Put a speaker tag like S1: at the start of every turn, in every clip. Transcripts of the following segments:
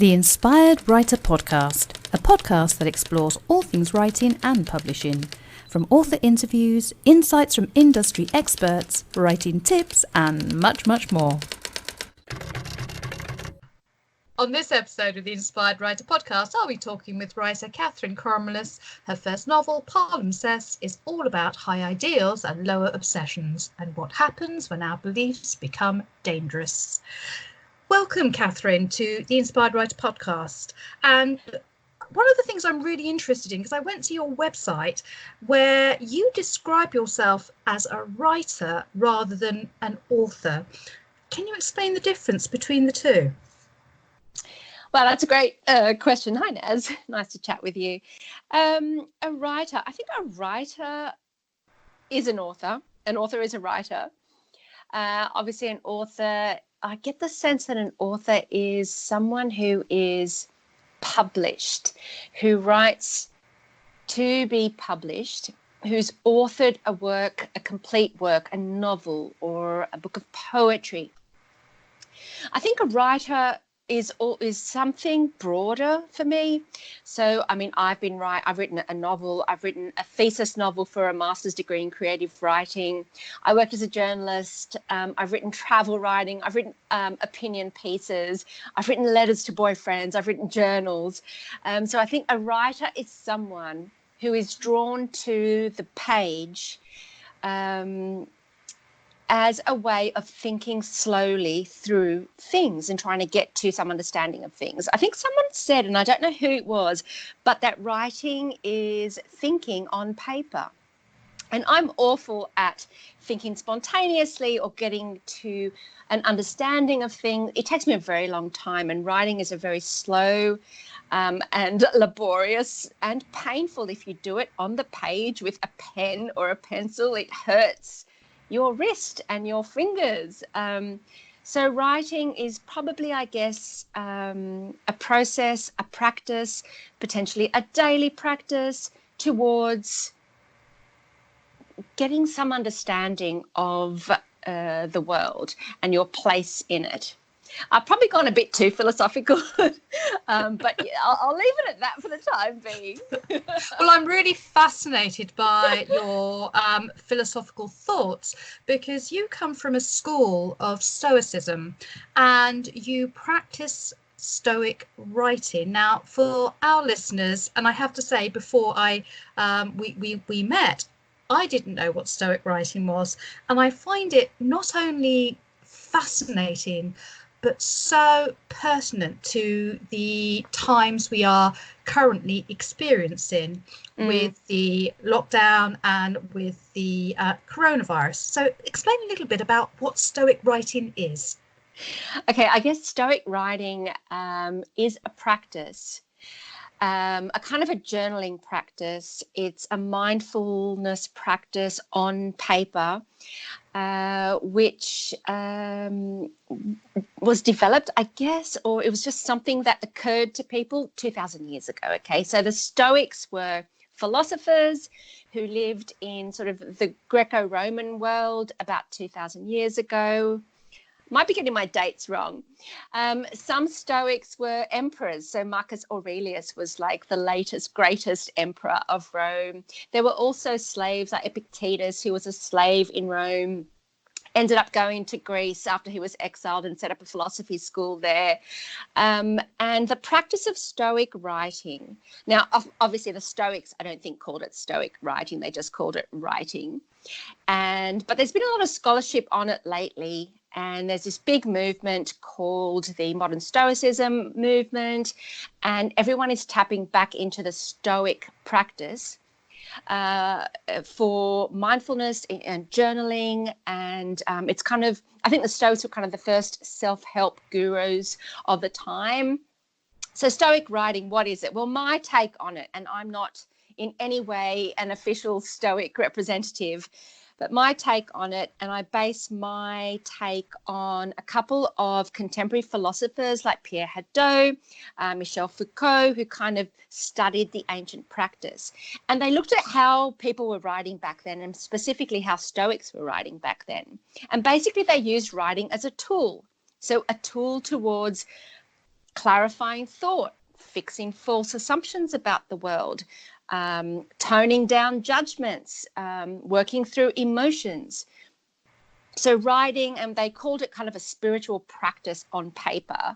S1: The Inspired Writer Podcast, a podcast that explores all things writing and publishing, from author interviews, insights from industry experts, writing tips, and much, much more.
S2: On this episode of the Inspired Writer Podcast, I'll be talking with writer Kathryn Koromilas. Her first novel, Palimpsest, is all about high ideals and lower obsessions, and what happens when our beliefs become dangerous. Welcome, Kathryn, to the Inspired Writer Podcast. And one of the things I'm really interested in, because I went to your website where you describe yourself as a writer rather than an author. Can you explain the difference between the two?
S3: Well, that's a great question. Hi, Naz. Nice to chat with you. A writer, I think a writer is an author. An author is a writer. Obviously, an author, I get the sense that an author is someone who is published, who writes to be published, who's authored a work, a complete work, a novel or a book of poetry. I think a writer is something broader for me. So, I mean, I've written a novel. I've written a thesis novel for a master's degree in creative writing. I worked as a journalist. I've written travel writing. I've written opinion pieces. I've written letters to boyfriends. I've written journals. So I think a writer is someone who is drawn to the page as a way of thinking slowly through things and trying to get to some understanding of things. I think someone said, and I don't know who it was, but that writing is thinking on paper. And I'm awful at thinking spontaneously or getting to an understanding of things. It takes me a very long time, and writing is a very slow and laborious and painful. If you do it on the page with a pen or a pencil, it hurts your wrist and your fingers. So writing is probably, I guess, a process, a practice, potentially a daily practice towards getting some understanding of the world and your place in it. I've probably gone a bit too philosophical, but I'll leave it at that for the time being.
S2: Well, I'm really fascinated by your philosophical thoughts, because you come from a school of stoicism and you practice stoic writing. Now, for our listeners, and I have to say, before we met, I didn't know what stoic writing was, and I find it not only fascinating but so pertinent to the times we are currently experiencing with the lockdown and with the coronavirus. So explain a little bit about what stoic writing is.
S3: Okay, I guess stoic writing is a practice, a kind of a journaling practice. It's a mindfulness practice on paper, which was developed, I guess, or it was just something that occurred to people 2,000 years ago. Okay, so the Stoics were philosophers who lived in sort of the Greco-Roman world about 2,000 years ago. Might be getting my dates wrong. Some Stoics were emperors. So Marcus Aurelius was like the latest, greatest emperor of Rome. There were also slaves like Epictetus, who was a slave in Rome, ended up going to Greece after he was exiled and set up a philosophy school there. And the practice of Stoic writing. Now, obviously the Stoics, I don't think called it Stoic writing. They just called it writing. But there's been a lot of scholarship on it lately. And there's this big movement called the modern Stoicism movement, and everyone is tapping back into the Stoic practice for mindfulness and journaling. And it's kind of, I think the Stoics were kind of the first self-help gurus of the time. So Stoic writing, what is it? Well, my take on it, and I'm not in any way an official Stoic representative, but my take on it, and I base my take on a couple of contemporary philosophers like Pierre Hadot, Michel Foucault, who kind of studied the ancient practice. And they looked at how people were writing back then, and specifically how Stoics were writing back then. And basically they used writing as a tool. So a tool towards clarifying thought, fixing false assumptions about the world, toning down judgments, working through emotions. So writing, and they called it kind of a spiritual practice on paper.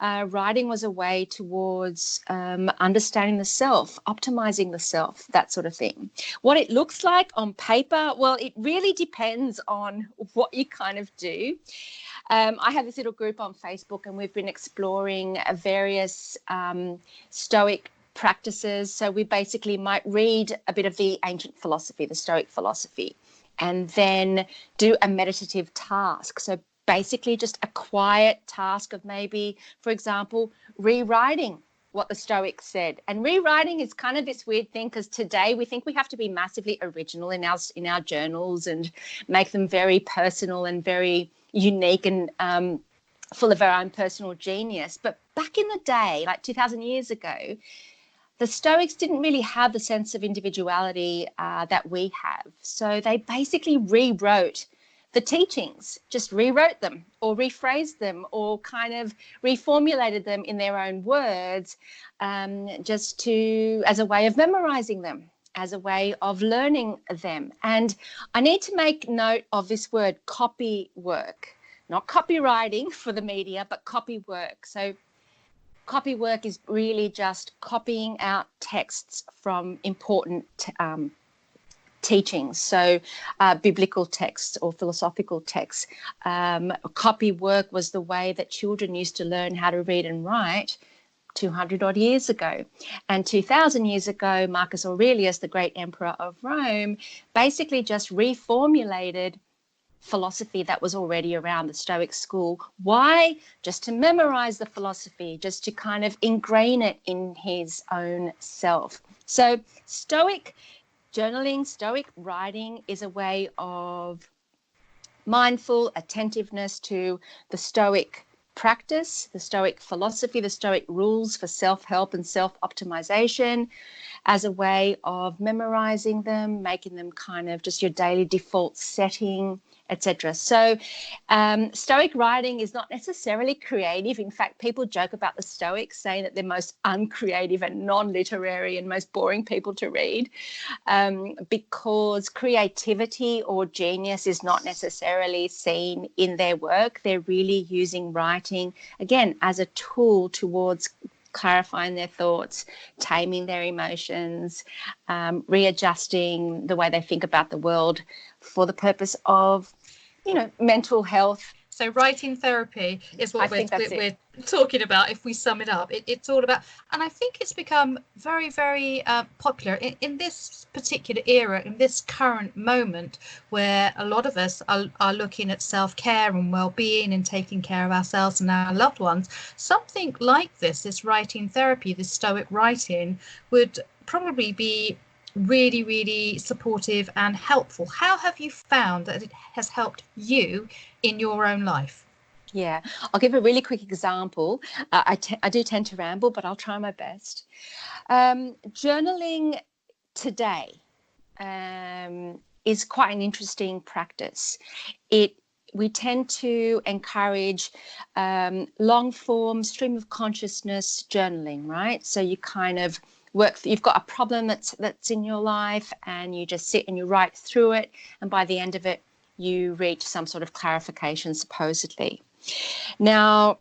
S3: Writing was a way towards understanding the self, optimizing the self, that sort of thing. What it looks like on paper, well, it really depends on what you kind of do. I have this little group on Facebook, and we've been exploring various stoic practices. So we basically might read a bit of the ancient philosophy, the stoic philosophy, and then do a meditative task. So basically just a quiet task of maybe, for example, rewriting what the Stoics said. And rewriting is kind of this weird thing, because today we think we have to be massively original in our journals and make them very personal and very unique and full of our own personal genius. But back in the day, like 2,000 years ago, the Stoics didn't really have the sense of individuality that we have. So they basically rewrote the teachings, just rewrote them or rephrased them or kind of reformulated them in their own words, just as a way of memorizing them, as a way of learning them. And I need to make note of this word, copy work, not copywriting for the media, but copy work. So copy work is really just copying out texts from important teachings, so biblical texts or philosophical texts. Copy work was the way that children used to learn how to read and write 200 odd years ago. And 2,000 years ago, Marcus Aurelius, the great emperor of Rome, basically just reformulated philosophy that was already around, the Stoic school. Why? Just to memorize the philosophy, just to kind of ingrain it in his own self. So Stoic journaling, Stoic writing is a way of mindful attentiveness to the Stoic practice, the Stoic philosophy, the Stoic rules for self-help and self-optimization, as a way of memorizing them, making them kind of just your daily default setting, etc. So Stoic writing is not necessarily creative. In fact, people joke about the Stoics, saying that they're most uncreative and non-literary and most boring people to read, because creativity or genius is not necessarily seen in their work. They're really using writing, again, as a tool towards clarifying their thoughts, taming their emotions, readjusting the way they think about the world for the purpose of, mental health.
S2: So writing therapy is what we're talking about. If we sum it up, it's all about, and I think it's become very, very popular in this particular era, in this current moment, where a lot of us are looking at self-care and well-being and taking care of ourselves and our loved ones. Something like this writing therapy, this Stoic writing, would probably be really, really supportive and helpful. How have you found that it has helped you in your own life?
S3: Yeah, I'll give a really quick example. I do tend to ramble, but I'll try my best. Journaling today is quite an interesting practice. We tend to encourage long form stream of consciousness journaling, right? So you kind of you've got a problem that's in your life, and you just sit and you write through it, and by the end of it you reach some sort of clarification, supposedly. Now,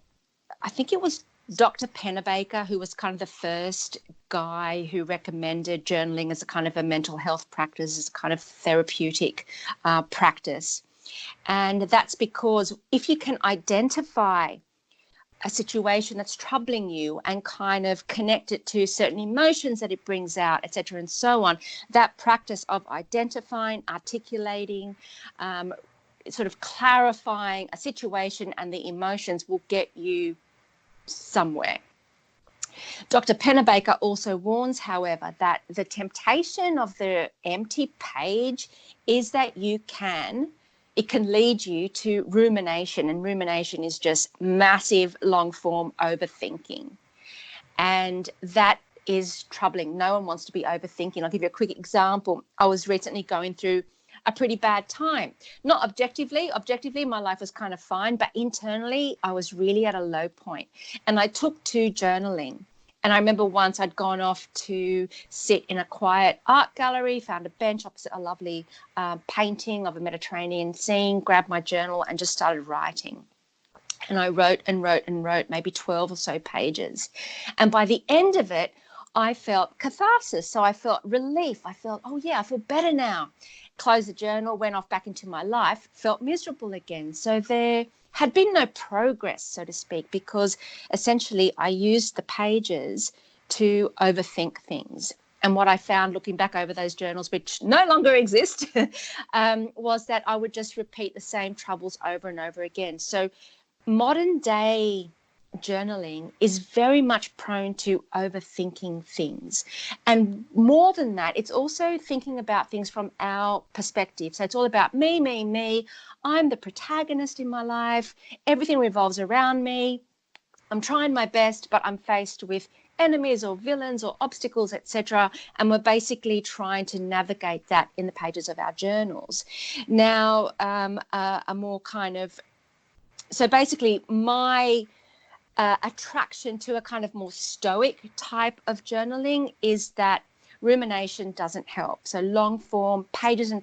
S3: I think it was Dr. Pennebaker who was kind of the first guy who recommended journaling as a kind of a mental health practice, as a kind of therapeutic practice. And that's because if you can identify a situation that's troubling you and kind of connect it to certain emotions that it brings out, etc., and so on, that practice of identifying, articulating, sort of clarifying a situation and the emotions will get you somewhere. Dr. Pennebaker also warns, however, that the temptation of the empty page is that it can lead you to rumination, and rumination is just massive long-form overthinking. And that is troubling. No one wants to be overthinking. I'll give you a quick example. I was recently going through a pretty bad time. Not objectively. Objectively, my life was kind of fine, but internally, I was really at a low point. And I took to journaling. And I remember once I'd gone off to sit in a quiet art gallery, found a bench opposite a lovely painting of a Mediterranean scene, grabbed my journal and just started writing. And I wrote and wrote and wrote, maybe 12 or so pages. And by the end of it, I felt catharsis. So I felt relief. I felt, oh, yeah, I feel better now. Closed the journal, went off back into my life, felt miserable again. So there had been no progress, so to speak, because essentially I used the pages to overthink things. And what I found looking back over those journals, which no longer exist, was that I would just repeat the same troubles over and over again. So modern day journaling is very much prone to overthinking things. And more than that, it's also thinking about things from our perspective. So it's all about me, me, me. I'm the protagonist in my life. Everything revolves around me. I'm trying my best, but I'm faced with enemies or villains or obstacles, etc. And we're basically trying to navigate that in the pages of our journals. Now, a more kind of, so basically my attraction to a kind of more stoic type of journaling is that rumination doesn't help. So long form, pages and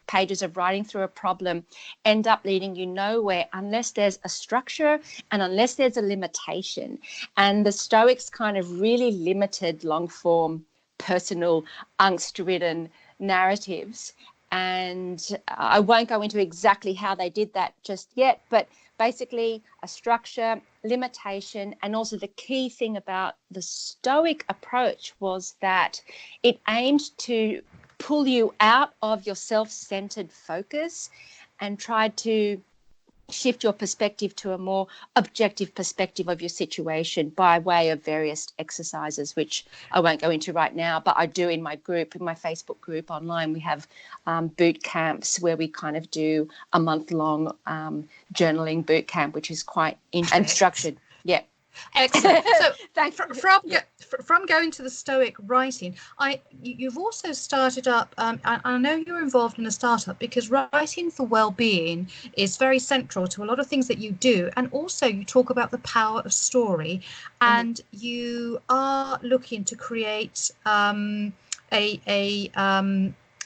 S3: pages of writing through a problem end up leading you nowhere unless there's a structure and unless there's a limitation. And the Stoics kind of really limited long form, personal, angst-ridden narratives. And I won't go into exactly how they did that just yet, but basically a structure, limitation, and also the key thing about the Stoic approach was that it aimed to pull you out of your self-centered focus and tried to shift your perspective to a more objective perspective of your situation by way of various exercises, which I won't go into right now, but I do in my group, in my Facebook group online. We have boot camps where we kind of do a month-long journaling boot camp, which is quite interesting and structured. Yeah.
S2: Excellent. So from going to the Stoic writing, you've also started up, I know you're involved in a startup because writing for well-being is very central to a lot of things that you do. And also you talk about the power of story, and you are looking to create a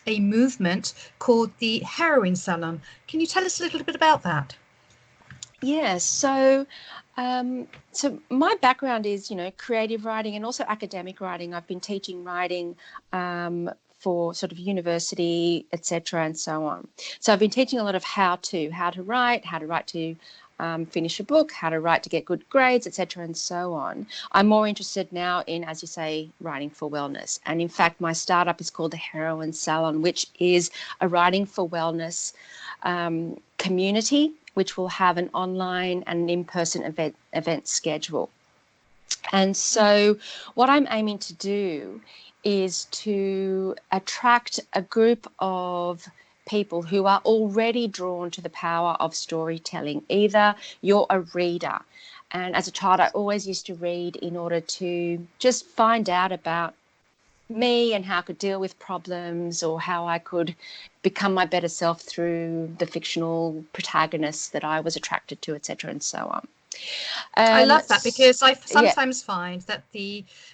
S2: movement called the Heroine Salon. Can you tell us a little bit about that?
S3: Yes. So my background is, creative writing and also academic writing. I've been teaching writing for sort of university, etc., and so on. So I've been teaching a lot of how to write to finish a book, how to write to get good grades, etc., and so on. I'm more interested now in, as you say, writing for wellness. And in fact, my startup is called the Heroine Salon, which is a writing for wellness community, which will have an online and an in-person event schedule. And so what I'm aiming to do is to attract a group of people who are already drawn to the power of storytelling. Either you're a reader, and as a child I always used to read in order to just find out about me and how I could deal with problems, or how I could become my better self through the fictional protagonists that I was attracted to, etc., and so on.
S2: I love that, because I sometimes find that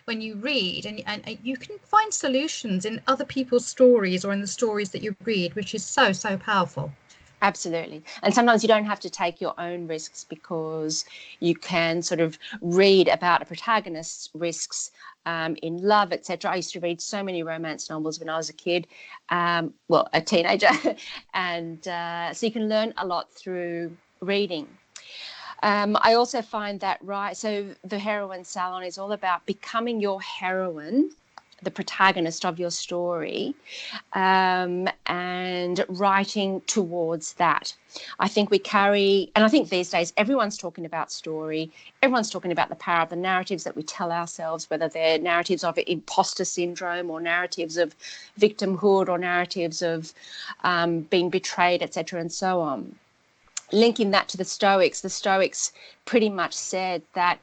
S2: when you read and you can find solutions in other people's stories or in the stories that you read, which is so powerful.
S3: Absolutely. And sometimes you don't have to take your own risks, because you can sort of read about a protagonist's risks in love, etc. I used to read so many romance novels when I was a kid, a teenager. And so you can learn a lot through reading. I also find that, so the Heroine Salon is all about becoming your heroine, the protagonist of your story, and writing towards that. I think and I think these days everyone's talking about story, everyone's talking about the power of the narratives that we tell ourselves, whether they're narratives of imposter syndrome or narratives of victimhood or narratives of being betrayed, etc., and so on. Linking that to the Stoics pretty much said that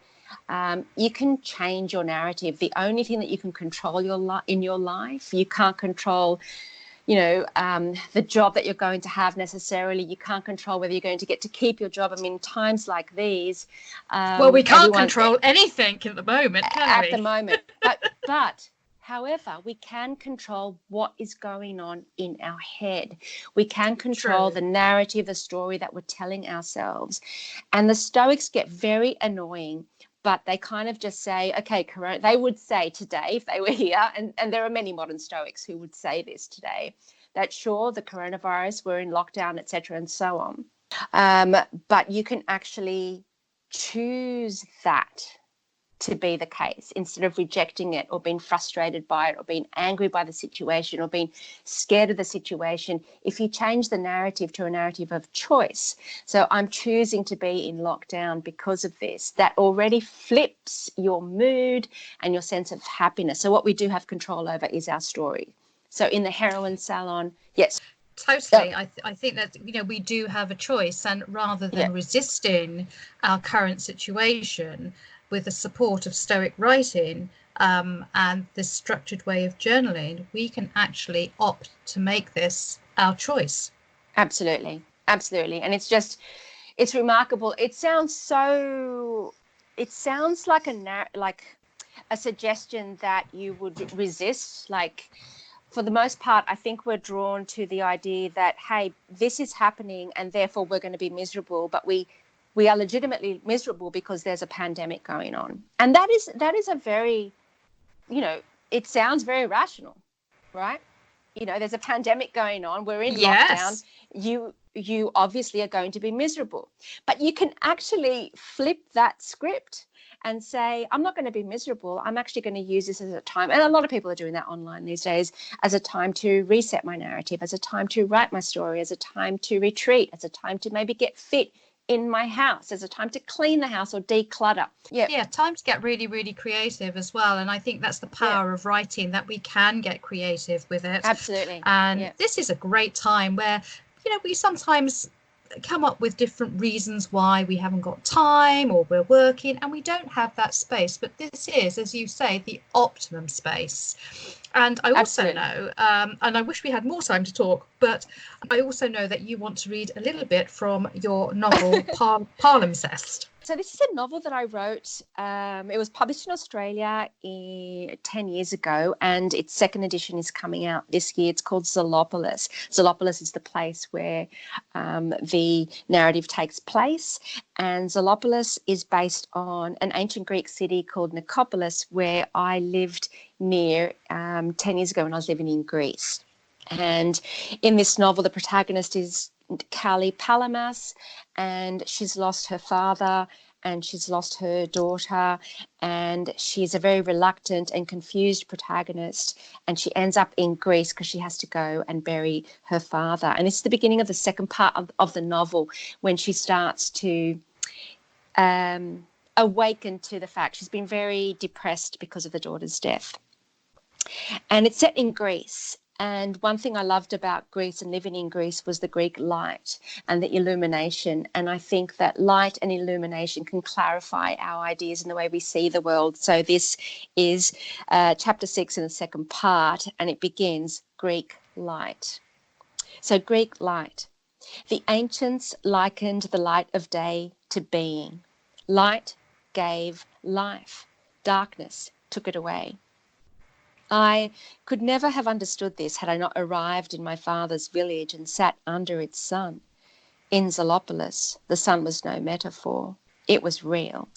S3: you can change your narrative. The only thing that you can control in your life, you can't control the job that you're going to have necessarily. You can't control whether you're going to get to keep your job. I mean, times like these.
S2: Well, we can't control anything at the moment, can we?
S3: At the moment. But however, we can control what is going on in our head. We can control the narrative, the story that we're telling ourselves. And the Stoics get very annoying, but they kind of just say, okay, they would say today, if they were here, and there are many modern Stoics who would say this today, that sure, the coronavirus, we're in lockdown, etc., and so on. But you can actually choose that to be the case instead of rejecting it or being frustrated by it or being angry by the situation or being scared of the situation. If you change the narrative to a narrative of choice, so I'm choosing to be in lockdown because of this, that already flips your mood and your sense of happiness. So what we do have control over is our story. So in the heroin salon, yes.
S2: Totally. I think that, we do have a choice, and rather than resisting our current situation with the support of Stoic writing and this structured way of journaling, we can actually opt to make this our choice.
S3: Absolutely. And it's remarkable. It sounds like a suggestion that you would resist. Like, for the most part, I think we're drawn to the idea that, hey, this is happening and therefore we're going to be miserable, but we are legitimately miserable because there's a pandemic going on. And that is a very, it sounds very rational, right? There's a pandemic going on. We're in lockdown. You obviously are going to be miserable. But you can actually flip that script and say, I'm not going to be miserable. I'm actually going to use this as a time. And a lot of people are doing that online these days, as a time to reset my narrative, as a time to write my story, as a time to retreat, as a time to maybe get fit in my house, as a time to clean the house or declutter.
S2: Time to get really, really creative as well. And I think that's the power of writing, that we can get creative with it.
S3: Absolutely.
S2: And this is a great time where, we sometimes come up with different reasons why we haven't got time or we're working and we don't have that space. But this is, as you say, the optimum space. And I also know, and I wish we had more time to talk, but I also know that you want to read a little bit from your novel, Palimpsest.
S3: So this is a novel that I wrote. It was published in Australia 10 years ago, and its second edition is coming out this year. It's called Zolopolis. Zolopolis is the place where the narrative takes place, and Zolopolis is based on an ancient Greek city called Nicopolis, where I lived near 10 years ago when I was living in Greece. And in this novel, the protagonist is Koromilas, and she's lost her father and she's lost her daughter, and she's a very reluctant and confused protagonist, and she ends up in Greece because she has to go and bury her father. And this is the beginning of the second part of the novel, when she starts to awaken to the fact she's been very depressed because of the daughter's death. And it's set in Greece. And one thing I loved about Greece and living in Greece was the Greek light and the illumination. And I think that light and illumination can clarify our ideas and the way we see the world. So this is chapter 6 in the second part, and it begins Greek light. So Greek light. The ancients likened the light of day to being. Light gave life. Darkness took it away. I could never have understood this had I not arrived in my father's village and sat under its sun. In Zolopolis, the sun was no metaphor. It was real.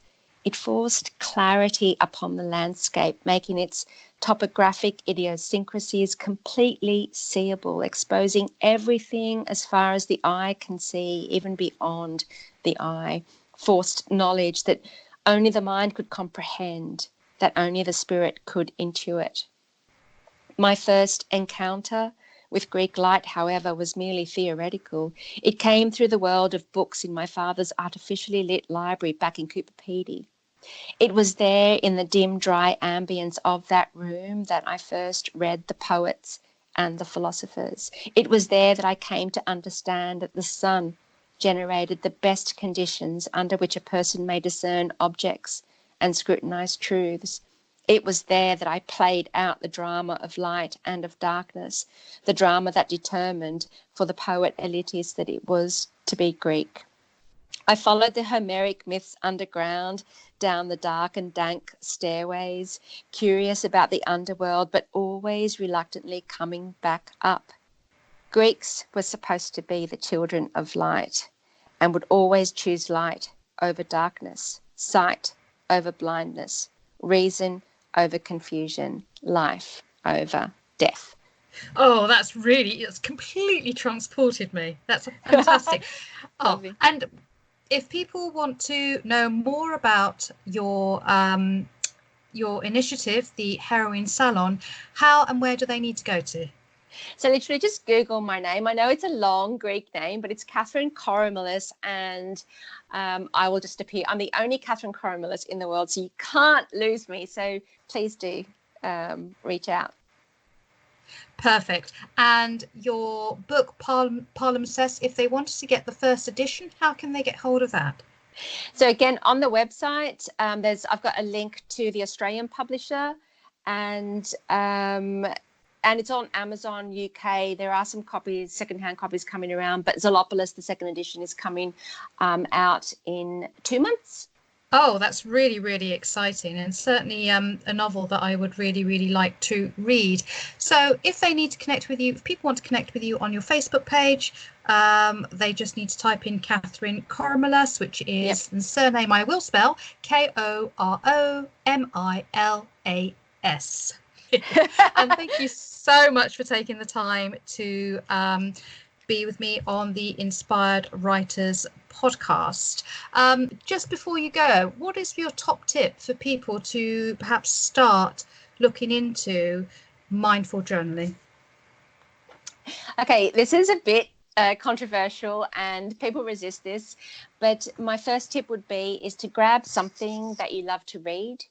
S3: It forced clarity upon the landscape, making its topographic idiosyncrasies completely seeable, exposing everything as far as the eye can see, even beyond the eye. Forced knowledge that only the mind could comprehend, that only the spirit could intuit. My first encounter with Greek light, however, was merely theoretical. It came through the world of books in my father's artificially lit library back in Cooper Pedy. It was there in the dim, dry ambience of that room that I first read the poets and the philosophers. It was there that I came to understand that the sun generated the best conditions under which a person may discern objects and scrutinize truths. It was there that I played out the drama of light and of darkness, the drama that determined for the poet Elitis that it was to be Greek. I followed the Homeric myths underground, down the dark and dank stairways, curious about the underworld, but always reluctantly coming back up. Greeks were supposed to be the children of light and would always choose light over darkness, sight over blindness, reason over confusion, life over death.
S2: Oh, it's completely transported me. That's fantastic. Oh, and if people want to know more about your initiative, the Heroine Salon, how and where do they need to go to?
S3: So literally just Google my name. I know it's a long Greek name, but it's Kathryn Koromilas, and I will just appear. I'm the only Kathryn Koromilas in the world, so you can't lose me. So please do reach out.
S2: Perfect. And your book, Palimpsest, if they wanted to get the first edition, how can they get hold of that?
S3: So again, on the website, I've got a link to the Australian publisher, and it's on Amazon UK. There are some copies, secondhand copies coming around, but Zolopolis, the second edition, is coming out in 2 months.
S2: Oh, that's really, really exciting, and certainly a novel that I would really, really like to read. So if they need to connect with you, if people want to connect with you on your Facebook page, they just need to type in Kathryn Koromilas, which is the surname I will spell, Koromilas. And thank you so much for taking the time to be with me on the Inspired Writers podcast. Just before you go, what is your top tip for people to perhaps start looking into mindful journaling?
S3: Okay, this is a bit controversial and people resist this, but my first tip would be is to grab something that you love to read.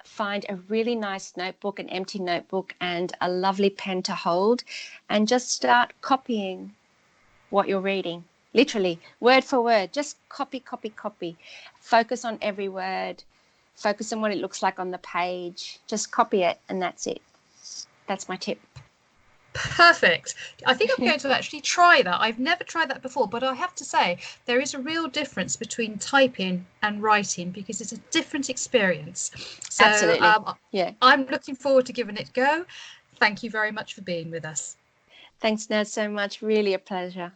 S3: Find a really nice notebook, an empty notebook, and a lovely pen to hold, and just start copying what you're reading. Literally, word for word, just copy. Focus on every word. Focus on what it looks like on the page. Just copy it, and that's it. That's my tip.
S2: Perfect. I think I'm going to actually try that. I've never tried that before, but I have to say there is a real difference between typing and writing because it's a different experience. So
S3: Absolutely.
S2: I'm looking forward to giving it a go. Thank you very much for being with us.
S3: Thanks, Naz, so much. Really a pleasure.